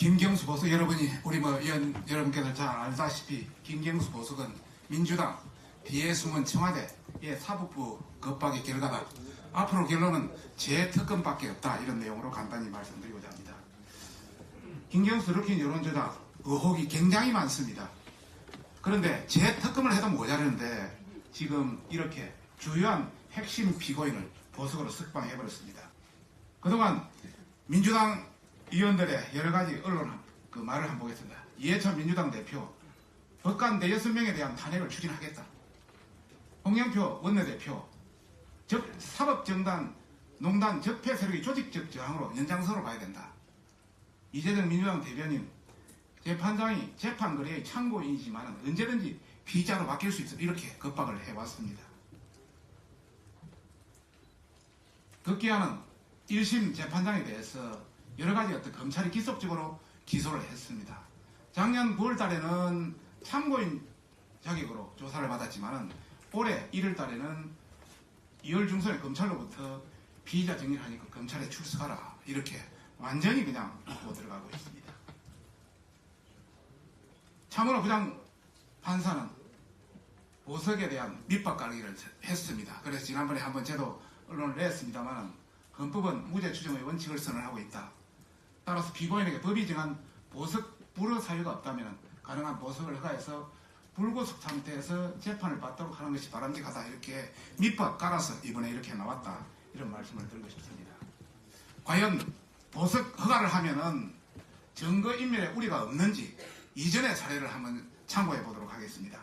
김경수 보석 여러분이 우리 여러분께서 잘 알다시피 김경수 보석은 민주당 뒤에 숨은 청와대의 사법부 겁박의 결과다. 앞으로 결론은 재특검밖에 없다. 이런 내용으로 간단히 말씀드리고자 합니다. 김경수 루킨 여론조작 의혹이 굉장히 많습니다. 그런데 재특검을 해도 모자르는데 지금 이렇게 주요한 핵심 피고인을 보석으로 석방해버렸습니다. 그동안 민주당 의원들의 여러가지 언론 말을 한번 보겠습니다. 이해찬 민주당 대표 법관 6명에 대한 탄핵을 추진하겠다. 홍영표 원내대표 사법정당 농단 적폐 세력의 조직적 저항으로 연장선으로 봐야 된다. 이재정 민주당 대변인 재판장이 재판 거래의 참고인이지만 언제든지 피의자로 바뀔 수 있어 이렇게 겁박을 해왔습니다. 급기야는 1심 재판장에 대해서 여러가지 검찰이 기속적으로 기소를 했습니다. 작년 9월 달에는 참고인 자격으로 조사를 받았지만 올해 1월 달에는 2월 중순에 검찰로부터 피의자 정리를 하니까 검찰에 출석하라 이렇게 완전히 그냥 묻고 들어가고 있습니다. 참으로 부장 판사는 보석에 대한 밑밥 깔기를 했습니다. 그래서 지난번에 한번 제도 언론을 냈습니다만 헌법은 무죄 추정의 원칙을 선언하고 있다. 따라서 피고인에게 법이 정한 보석 불허 사유가 없다면 가능한 보석을 허가해서 불구속 상태에서 재판을 받도록 하는 것이 바람직하다. 이렇게 밑밥 깔아서 이번에 이렇게 나왔다. 이런 말씀을 드리고 싶습니다. 과연 보석 허가를 하면은 증거인멸에 우리가 없는지 이전의 사례를 한번 참고해 보도록 하겠습니다.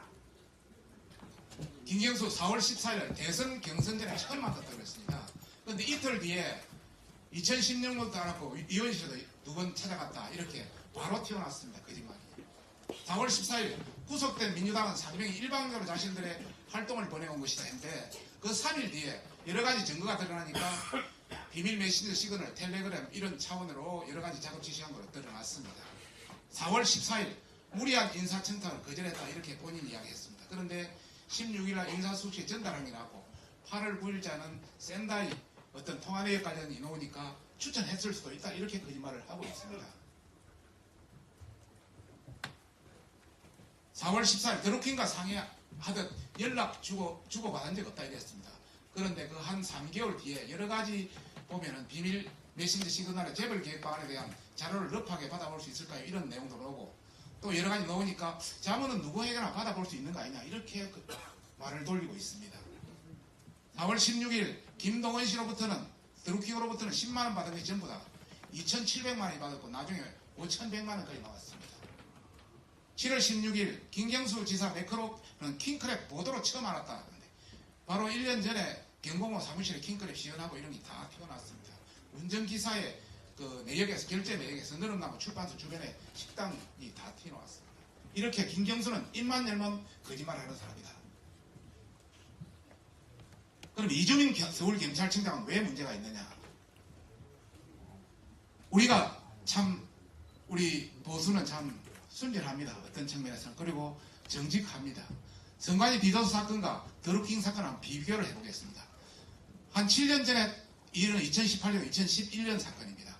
김경수 4월 14일 대선 경선 전에 처음 만났다고 했습니다. 그런데 이틀 뒤에 2016년부터 알았고 의원실에도 2번 찾아갔다. 이렇게 바로 튀어났습니다. 거짓말이. 4월 14일 구속된 민주당은 상명이 일방적으로 자신들의 활동을 보내온 것이다 했는데 그 3일 뒤에 여러가지 증거가 드러나니까 비밀 메신저 시그널, 텔레그램 이런 차원으로 여러가지 작업 지시한 걸로 드러났습니다. 4월 14일 무리한 인사청탁을 거절했다 이렇게 본인이 이야기했습니다. 그런데 16일날 인사수치에 전달한 게 나고 8월 9일자는 샌다이 어떤 통화내역 관련 인오니까 추천했을 수도 있다 이렇게 거짓말을 하고 있습니다. 4월 14일 드루킹과 상의하듯 연락 주고받은 적 없다 이랬습니다. 그런데 그 한 3개월 뒤에 여러가지 보면은 비밀 메신저 시그널의 재벌 계획 방안에 대한 자료를 럽하게 받아볼 수 있을까요? 이런 내용도 나오고 또 여러가지 나오니까 자문은 누구에게나 받아볼 수 있는 거 아니냐 이렇게 말을 돌리고 있습니다. 4월 16일 김동원 씨로부터는 드루킹으로부터는 10만원 받은 게 전부 다 2,700만원이 받았고 나중에 5,100만원까지 나왔습니다. 7월 16일 김경수 지사 매크로는 킹크랩 보도로 처음 알았다. 바로 1년 전에 경공호 사무실에 킹크랩 시연하고 이런 게 다 튀어났습니다. 운전기사의 그 내역에서 결제 내역에서 느릅나무 출판소 주변에 식당이 다 튀어나왔습니다. 이렇게 김경수는 입만 열면 거짓말하는 사람이다. 그럼 이주민 서울경찰청장은 왜 문제가 있느냐? 우리 보수는 참 순결합니다. 어떤 측면에서는. 그리고 정직합니다. 성관이 비도수 사건과 드루킹 사건을 비교를 해보겠습니다. 한 7년 전에 이는 2018년, 2011년 사건입니다.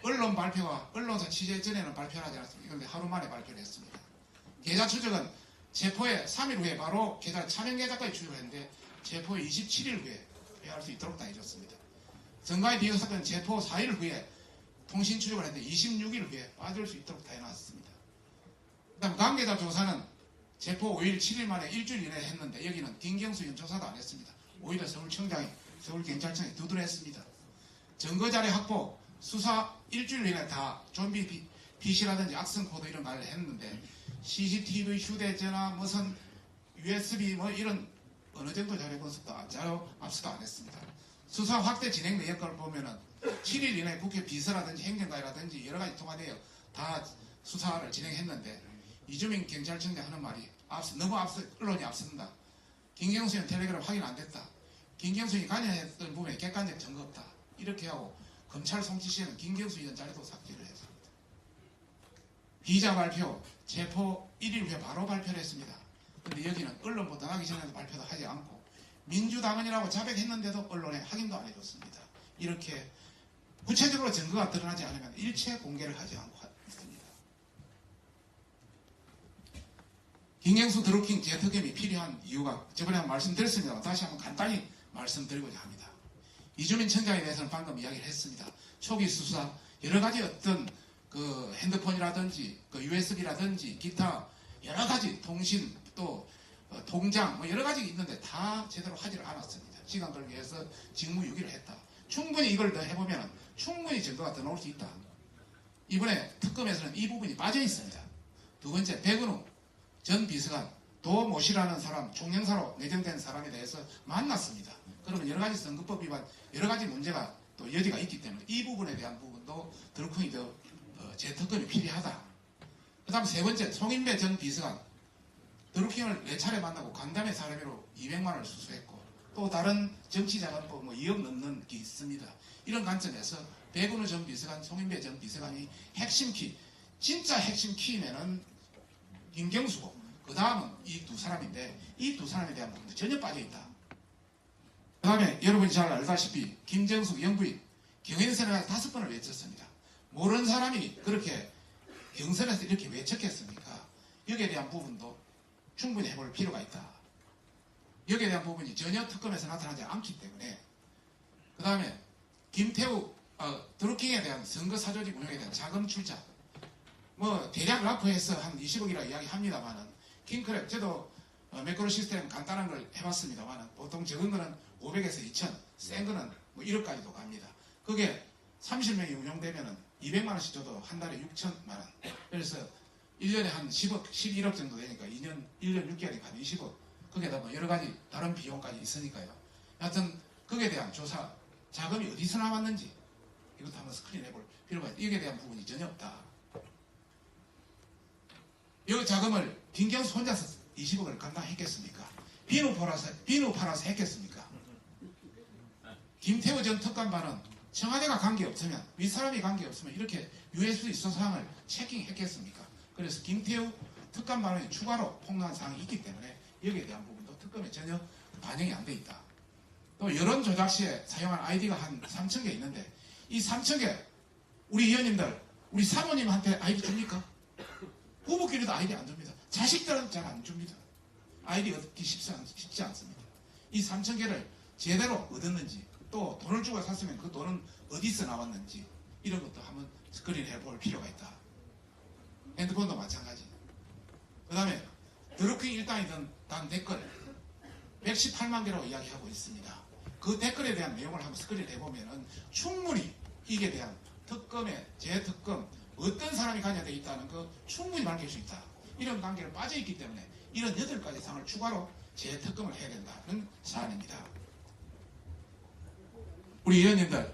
언론 발표와 언론사 취재 전에는 발표를 하지 않았습니다. 그런데 하루 만에 발표를 했습니다. 계좌 추적은 체포의 3일 후에 바로 차명 계좌까지 추적을 했는데 체포 27일 후에 회할 수 있도록 다 해줬습니다. 성관이 비도수 사건 체포 4일 후에 통신 추적을 했는데 26일 후에 빠질 수 있도록 다 해놨습니다. 그 다음 관계자 조사는 체포 5일 7일 만에 일주일 이내에 했는데 여기는 김경수 의원 조사도 안 했습니다. 오히려 서울경찰청이 두드렸습니다. 증거자료 확보, 수사 일주일 이내에 다 좀비 PC라든지 악성 코드 이런 말을 했는데 CCTV, 휴대전화, 무슨 USB 이런 어느 정도 자료 분석도 자료 압수도 안 했습니다. 수사 확대 진행 내역을 보면은 7일 이내에 국회 비서라든지 행정가라든지 여러 가지 통화 내역 다 수사를 진행했는데 이주민 경찰청장 하는 말이 너무 언론이 앞선다. 김경수는 텔레그램 확인 안 됐다. 김경수이 관여했던 부분에 객관적 증거 없다. 이렇게 하고 검찰 송치시에는 김경수 의원 자료도 삭제를 했습니다. 비자 발표, 체포 1일 후에 바로 발표를 했습니다. 그런데 여기는 언론 보도하기 전에도 발표도 하지 않고 민주당원이라고 자백했는데도 언론에 확인도 안 해줬습니다. 이렇게 구체적으로 증거가 드러나지 않으면 일체 공개를 하지 않고 있습니다. 김경수 드루킹 재특검이 필요한 이유가 저번에 한번 말씀드렸습니다. 다시 한번 간단히 말씀드리고자 합니다. 이주민 청장에 대해서는 방금 이야기를 했습니다. 초기 수사 여러 가지 어떤 그 핸드폰이라든지 그 USB라든지 기타 여러 가지 통신 또 통장 뭐 여러 가지 있는데 다 제대로 하지를 않았습니다. 시간 끌기 위해서 직무유기를 했다. 충분히 이걸 더 해보면 충분히 증거가 더 나올 수 있다. 이번에 특검에서는 이 부분이 빠져 있습니다. 두 번째, 백은우 전 비서관 도모씨라는 사람, 총영사로 내정된 사람에 대해서 만났습니다. 그러면 여러 가지 선거법 위반, 여러 가지 문제가 또 여지가 있기 때문에 이 부분에 대한 부분도 드루킹이 더 재특검이 필요하다. 그 다음 세 번째, 송인배 전 비서관 드루킹을 4차례 만나고 간담회 사례비로 200만 원을 수수했고 또 다른 정치자금법 뭐 2억 넘는 게 있습니다. 이런 관점에서 백은우 전 비서관, 송인배 전 비서관이 핵심 키, 진짜 핵심 키면은 김경수고 그 다음은 이 두 사람인데 이 두 사람에 대한 부분도 전혀 빠져있다. 그 다음에 여러분이 잘 알다시피 김정숙 영부인 경연선을 5번을 외쳤습니다. 모르는 사람이 그렇게 경선에서 이렇게 외쳤겠습니까? 여기에 대한 부분도 충분히 해볼 필요가 있다. 여기에 대한 부분이 전혀 특검에서 나타나지 않기 때문에 그 다음에 김태우 드루킹에 대한 선거 사조직 운영에 대한 자금 출자 뭐 대략 라프해서 한 20억이라 이야기합니다만은 킹크랩 저도 매크로 시스템 간단한 걸 해봤습니다만은 보통 적은 거는 500에서 2000 센 거는 뭐 1억까지도 갑니다. 그게 30명이 운영되면은 200만 원씩 줘도 한 달에 6천만 원. 그래서 1년에 한 10억, 11억 정도 되니까 1년 6개월이니까 한 20억. 거기에다 뭐 여러 가지 다른 비용까지 있으니까요. 여하튼 거기에 대한 조사, 자금이 어디서 나왔는지 이것도 한번 스크린 해볼 필요가 있다. 이에 대한 부분이 전혀 없다. 이 자금을 김경수 혼자서 20억을 감당했겠습니까? 비누 팔아서 했겠습니까? 김태우 전 특감반은 청와대가 관계없으면 윗사람이 관계없으면 이렇게 유해수의 소사항을 체킹했겠습니까? 그래서 김태우 특감반에 추가로 폭로한 사항이 있기 때문에 여기에 대한 부분도 특검에 전혀 반영이 안 돼 있다. 또 여론 조작 시에 사용한 아이디가 한 3,000개 있는데 이 3,000개 우리 의원님들 우리 사모님한테 아이디 줍니까? 부부끼리도 아이디 안 줍니다. 자식들은 잘 안 줍니다. 아이디 얻기 쉽지 않습니다. 이 3,000개를 제대로 얻었는지 또 돈을 주고 샀으면 그 돈은 어디서 나왔는지 이런 것도 한번 스크린 해볼 필요가 있다. 핸드폰도 마찬가지. 그 다음에 드루킹 일당이 단 댓글 118만 개라고 이야기하고 있습니다. 그 댓글에 대한 내용을 한번 스크린 해보면 충분히 이게 대한 특검의 재특검 어떤 사람이 관여되어 있다는 거 충분히 밝힐 수 있다. 이런 관계를 빠져있기 때문에 이런 8가지 사항을 추가로 재특검을 해야 된다는 사안입니다. 우리 의원님들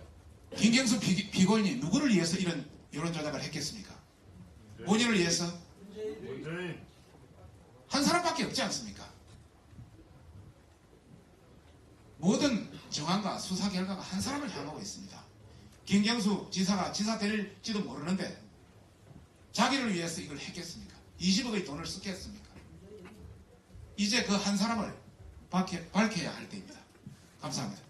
김경수 비고인이 누구를 위해서 이런 여론조작을 했겠습니까? 본인을 위해서? 한 사람밖에 없지 않습니까? 모든 정황과 수사 결과가 한 사람을 향하고 있습니다. 김경수 지사가 지사 될지도 모르는데 자기를 위해서 이걸 했겠습니까? 20억의 돈을 쓰겠습니까? 이제 그 한 사람을 밝혀야 할 때입니다. 감사합니다.